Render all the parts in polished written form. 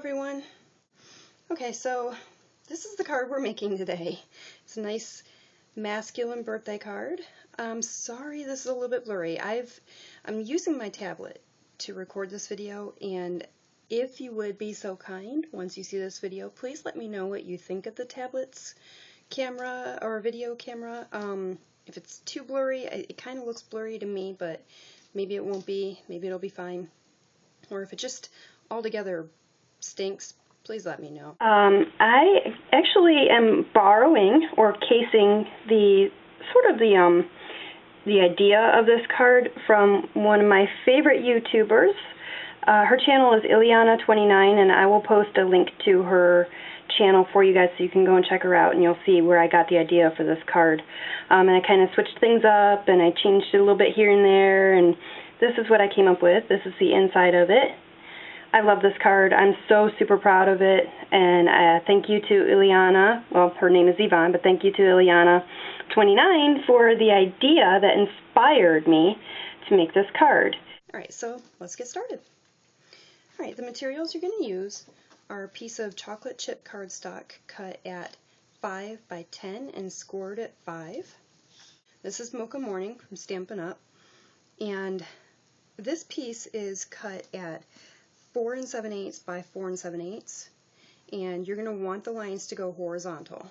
everyone. Okay, so this is the card we're making today. It's a nice masculine birthday card. I'm sorry this is a little bit blurry. I'm using my tablet to record this video, and if you would be so kind, once you see this video, please let me know what you think of the tablet's camera or video camera. If it's too blurry, it kind of looks blurry to me, but maybe it won't be, maybe it'll be fine. Or if it just altogether stinks, please let me know. I actually am borrowing or casing the idea of this card from one of my favorite YouTubers. Her channel is Ileana29, and I will post a link to her channel for you guys so you can go and check her out, and you'll see where I got the idea for this card. And I kind of switched things up, and I changed it a little bit here and there, and this is what I came up with. This is the inside of it. I love this card. I'm so super proud of it, and thank you to Ileana. Well, her name is Yvonne, but thank you to Ileana29 for the idea that inspired me to make this card. Alright, so let's get started. Alright, the materials you're going to use are a piece of chocolate chip cardstock cut at 5 by 10 and scored at 5. This is Mocha Morning from Stampin' Up, and this piece is cut at 4 7/8 by 4 7/8, and you're going to want the lines to go horizontal.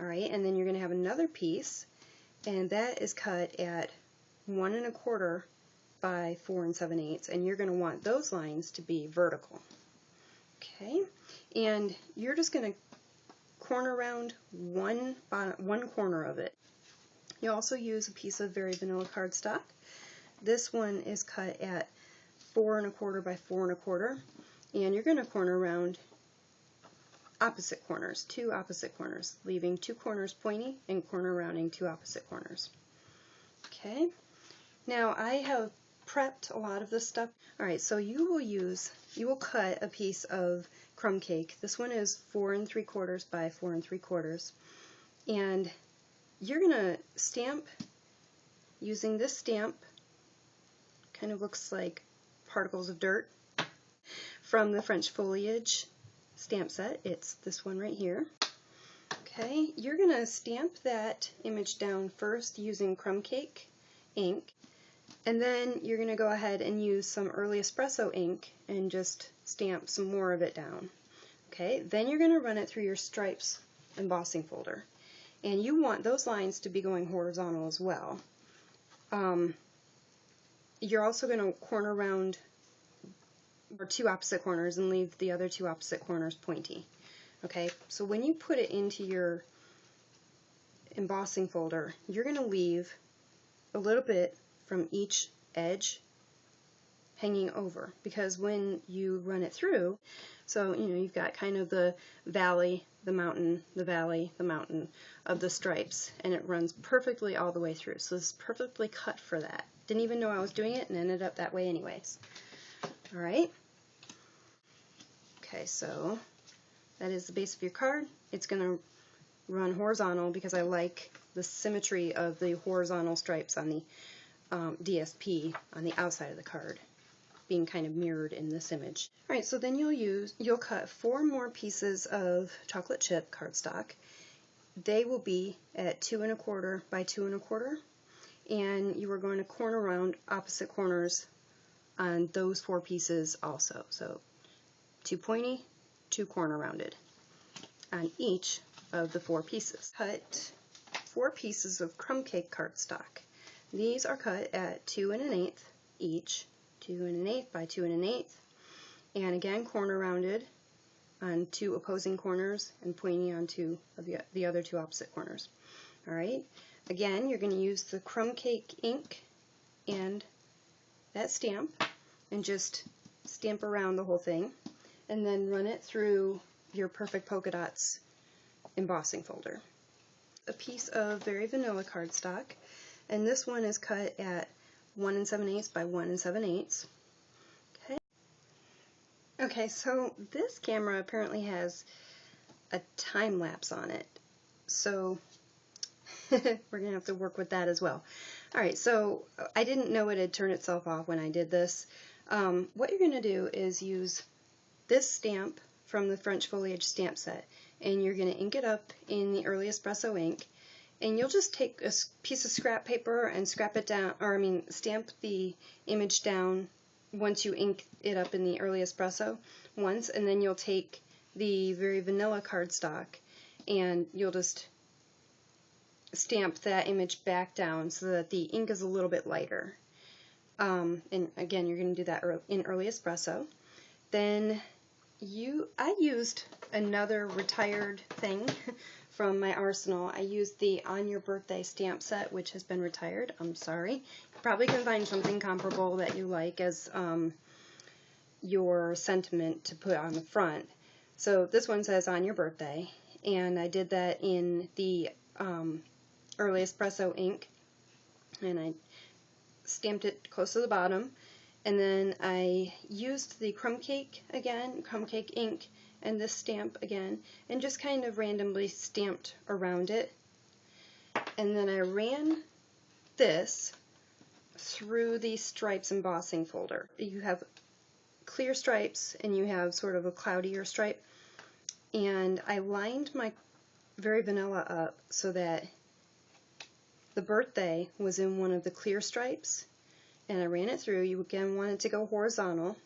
Alright, and then you're going to have another piece, and that is cut at 1 1/4 by 4 7/8, and you're going to want those lines to be vertical. Okay, and you're just going to corner round one corner of it. You also use a piece of very vanilla cardstock. This one is cut at 4 1/4 by 4 1/4, and you're going to corner around opposite corners, 2 opposite corners, leaving 2 corners pointy and corner rounding 2 opposite corners. Okay, now I have prepped a lot of this stuff. Alright, so you will cut a piece of crumb cake. This one is 4 3/4 by 4 3/4, and you're going to stamp using this stamp. Kind of looks like particles of dirt from the French foliage stamp set. It's this one right here. Okay, you're going to stamp that image down first using crumb cake ink, and then you're going to go ahead and use some early espresso ink and just stamp some more of it down. Okay, then you're going to run it through your stripes embossing folder, and you want those lines to be going horizontal as well. You're also going to corner round 2 opposite corners and leave the other 2 opposite corners pointy. Okay, so when you put it into your embossing folder, you're going to leave a little bit from each edge hanging over, because when you run it through, so you've got kind of the valley, the mountain, the valley, the mountain of the stripes, and it runs perfectly all the way through. So this is perfectly cut for that. Didn't even know I was doing it, and ended up that way anyways. Alright. Okay, so that is the base of your card. It's going to run horizontal because I like the symmetry of the horizontal stripes on the DSP on the outside of the card being kind of mirrored in this image. Alright, so then you'll cut 4 more pieces of chocolate chip cardstock. They will be at 2 1/4 by 2 1/4, and you are going to corner around opposite corners on those 4 pieces also. So 2 pointy, 2 corner rounded on each of the 4 pieces. Cut 4 pieces of crumb cake cardstock. These are cut at 2 1/8 each, 2 1/8 by 2 1/8, and again corner rounded on 2 opposing corners and pointy on 2 of the other 2 opposite corners. Alright, again you're going to use the crumb cake ink and that stamp and just stamp around the whole thing, and then run it through your Perfect Polka Dots embossing folder. A piece of very vanilla cardstock, and this one is cut at 1 7/8 by 1 7/8. Okay. Okay, so this camera apparently has a time lapse on it, so we're going to have to work with that as well. Alright, so I didn't know it had turned itself off when I did this. What you're going to do is use this stamp from the French Foliage stamp set, and you're going to ink it up in the Early Espresso ink. And you'll just take a piece of scrap paper and scrap it down, or stamp the image down once you ink it up in the Early Espresso once, and then you'll take the Very Vanilla cardstock and you'll just stamp that image back down so that the ink is a little bit lighter. And again, you're going to do that in Early Espresso. Then I used another retired thing from my arsenal. I used the On Your Birthday stamp set, which has been retired. I'm sorry. You probably can find something comparable that you like as your sentiment to put on the front. So this one says On Your Birthday, and I did that in the Early Espresso ink, and I stamped it close to the bottom, and then I used the crumb cake ink, and this stamp again, and just kind of randomly stamped around it. And then I ran this through the stripes embossing folder. You have clear stripes and you have sort of a cloudier stripe, and I lined my Very Vanilla up so that the birthday was in one of the clear stripes, and I ran it through. You again want it to go horizontal,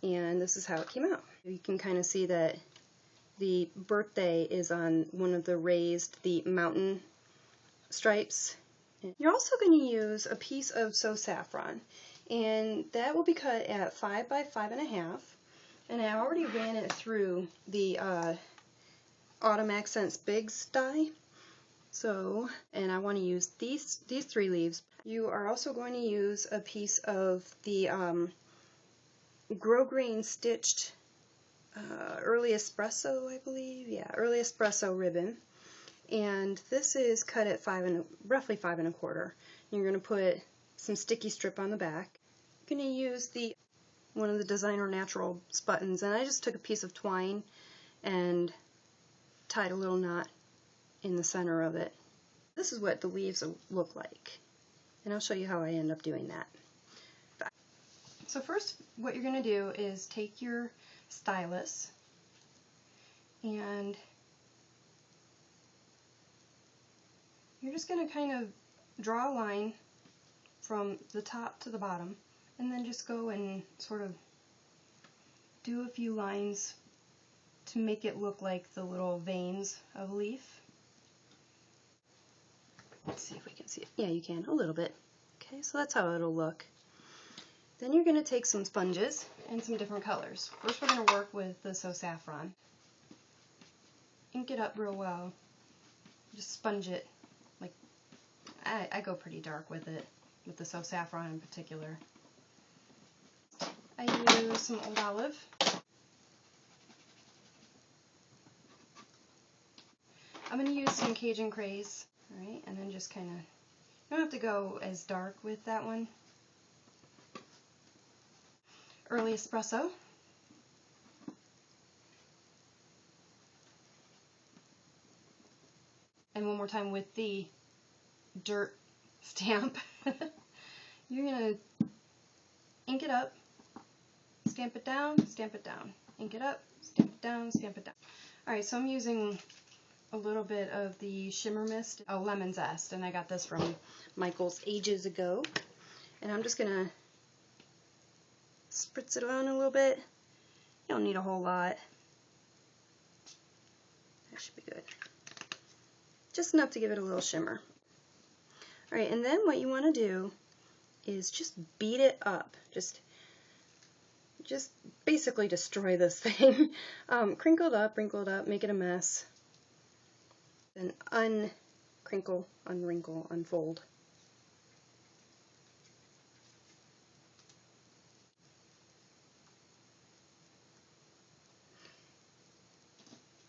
and this is how it came out. You can kind of see that the birthday is on one of the the mountain stripes. You're also going to use a piece of So Saffron, and that will be cut at 5 by 5.5, and I already ran it through the Autumn Accents Bigs die. So, and I want to use these 3 leaves. You are also going to use a piece of the grosgrain stitched Early Espresso, I believe. Yeah, Early Espresso ribbon. And this is cut at roughly 5 1/4. You're going to put some sticky strip on the back. You're going to use one of the Designer Naturals buttons, and I just took a piece of twine and tied a little knot in the center of it. This is what the leaves look like, and I'll show you how I end up doing that. So first, what you're going to do is take your stylus and you're just going to kind of draw a line from the top to the bottom, and then just go and sort of do a few lines to make it look like the little veins of a leaf. Let's see if we can see it. Yeah, you can, a little bit. Okay, so that's how it'll look. Then you're going to take some sponges and some different colors. First we're going to work with the So Saffron. Ink it up real well. Just sponge it. Like I go pretty dark with it, with the So Saffron in particular. I use some Old Olive. I'm going to use some Cajun Craze. Alright, and then just kind of, you don't have to go as dark with that one. Early Espresso. And one more time with the dirt stamp. You're going to ink it up, stamp it down, ink it up, stamp it down, stamp it down. Alright, so I'm using a little bit of the Shimmer Mist, Lemon Zest, and I got this from Michael's ages ago. And I'm just going to spritz it on a little bit. You don't need a whole lot. That should be good. Just enough to give it a little shimmer. Alright, and then what you want to do is just beat it up. Just basically destroy this thing. Crinkle it up, wrinkle it up, make it a mess. Then uncrinkle, unwrinkle, unfold.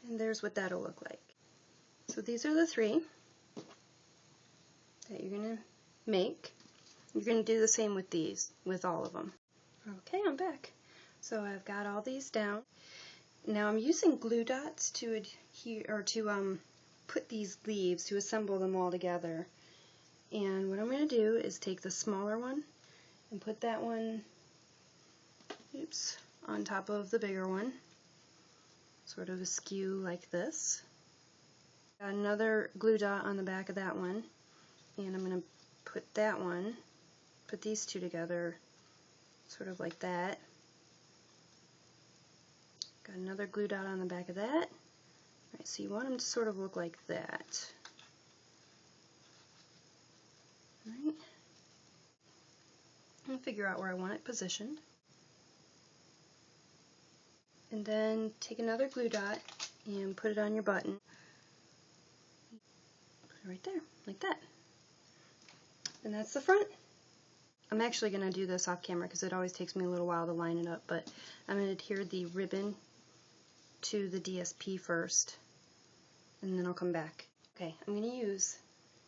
And there's what that'll look like. So these are the 3 that you're going to make. You're going to do the same with these, with all of them. Okay, I'm back. So I've got all these down. Now I'm using glue dots to adhere, or to put these leaves, to assemble them all together. And what I'm going to do is take the smaller one and put that one, on top of the bigger one, sort of askew like this. Got another glue dot on the back of that one, and I'm going to put these two together sort of like that. Got another glue dot on the back of that. Alright, so you want them to sort of look like that. Alright. I'll figure out where I want it positioned. And then take another glue dot and put it on your button. Put it right there, like that. And that's the front. I'm actually going to do this off camera because it always takes me a little while to line it up, but I'm going to adhere the ribbon to the DSP first, and then I'll come back. Okay, I'm going to use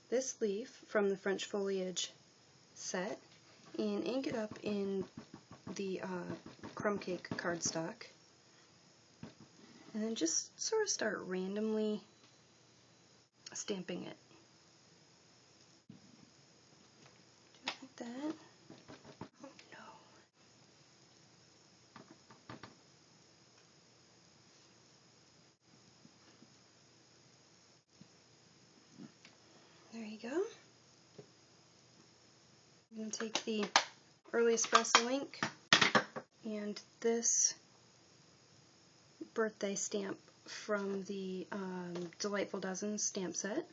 this leaf from the French foliage set and ink it up in the crumb cake cardstock, and then just sort of start randomly stamping it. Do it like that. Oh no. There you go. I'm going to take the early espresso ink and this birthday stamp from the Delightful Dozens stamp set.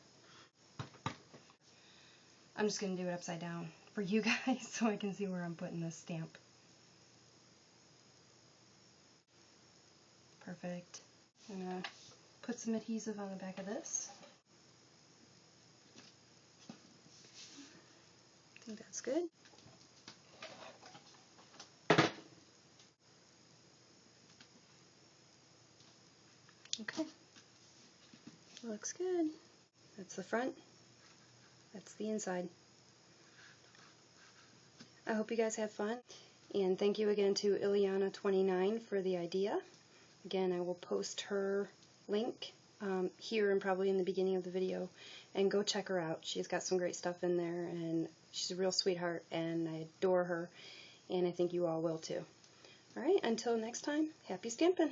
I'm just going to do it upside down for you guys so I can see where I'm putting this stamp. Perfect. I'm going to put some adhesive on the back of this. I think that's good. Okay. Looks good. That's the front. That's the inside. I hope you guys have fun, and thank you again to Ileana29 for the idea. Again, I will post her link here and probably in the beginning of the video, and go check her out. She's got some great stuff in there, and she's a real sweetheart, and I adore her, and I think you all will too. Alright, until next time, happy stampin'!